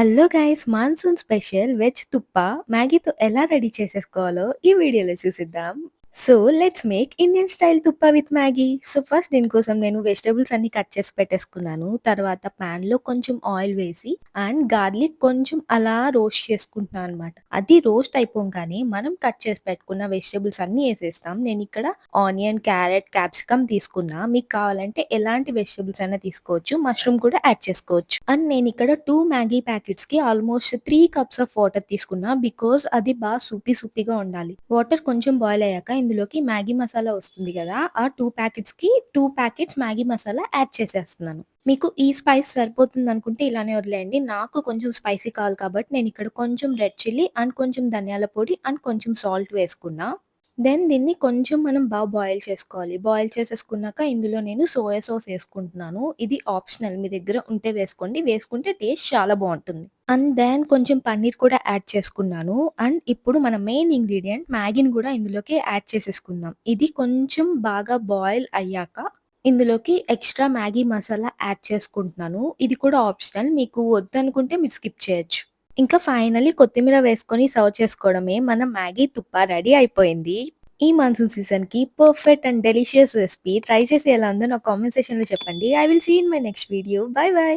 Hello guys! Monsoon special veg thukpa మ్యాగీతో ఎలా ready చేసేసుకోవాలో ఈ వీడియోలో చూసిద్దాం. So, let's make Indian style thukpa with Maggi. So, first దీనికోసం నేను వెజిటబుల్స్ అన్నీ కట్ చేసి పెట్టేసుకున్నాను. తర్వాత పాన్‌లో కొంచెం ఆయిల్ వేసి అండ్ గార్లిక్ కొంచెం అలా రోస్ట్ చేసుకుంటున్నాను అనమాట. అది రోస్ట్ అయిపోగానే మనం కట్ చేసి పెట్టుకున్న వెజిటబుల్స్ అన్నీ ఏసేస్తాం. నేనిక్కడ ఆనియన్, క్యారెట్, క్యాప్సికమ్ తీసుకున్నా. మీకు కావాలంటే ఎలాంటి వెజిటబుల్స్ అయినా తీసుకోవచ్చు. మష్రూమ్ కూడా యాడ్ చేసుకోవచ్చు. అండ్ నేనిక్కడ 2 మ్యాగీ ప్యాకెట్స్‌కి ఆల్మోస్ట్ 3 కప్స్ ఆఫ్ వాటర్ తీసుకున్నా. బికాజ్ అది సూపీగా ఉండాలి. వాటర్ కొంచెం బాయిల్ అయ్యాక ఇందులోకి మ్యాగీ మసాలా వస్తుంది గదా! ఆ 2 ప్యాకెట్స్‌కి 2 ప్యాకెట్స్ మ్యాగీ మసాలా యాడ్ చేసేస్తున్నాను. మీకు ఈ స్పైస్ సరిపోతుందనుకుంటే ఇలానే వదిలేయండి. నాకు కొంచెం స్పైసీ కావాలి కాబట్టి నేనిక్కడ కొంచెం రెడ్ చిల్లీ అండ్ కొంచెం ధనియాల పొడి అండ్ కొంచెం సాల్ట్ వేసుకున్నా. దెన్ దీన్ని కొంచెం మనం బాయిల్ చేసుకోవాలి. బాయిల్ చేసేసుకున్నాక ఇందులో నేను సోయా సాస్ ఏసుకుంటున్నాను. ఇది ఆప్షనల్. మీ దగ్గర ఉంటే వేసుకోండి. వేసుకుంటే టేస్ట్ చాలా బావుంటుంది. అండ్ దెన్ కొంచెం పన్నీర్ కూడా యాడ్ చేసుకున్నాను. అండ్ ఇప్పుడు మన మెయిన్ ఇంగ్రీడియెంట్ మ్యాగీని గూడా ఇందులోకి యాడ్ చేసేసుకుందాం. ఇది కొంచెం బాగా బాయిల్ అయ్యాక ఇందులోకి ఎక్స్‌ట్రా మ్యాగీ మసాలా యాడ్ చేసుకుంటున్నాను. ఇది కూడా ఆప్షనల్. మీకు వద్దనుకుంటే మీరు స్కిప్ చేయొచ్చు. ఇంకా ఫైనల్లీ కొత్తిమీర వేసుకొని సర్వ్ చేసుకోవడమే మన మ్యాగీ తుప్ప రెడీ అయిపోయింది. ఈ మాన్సూన్ సీజన్‌కి perfect and delicious recipe try చేసి ఎలా ఉందో నాకు కామెంట్ సెక్షన్‌లో చెప్పండి. I will see you in my next video. Bye by.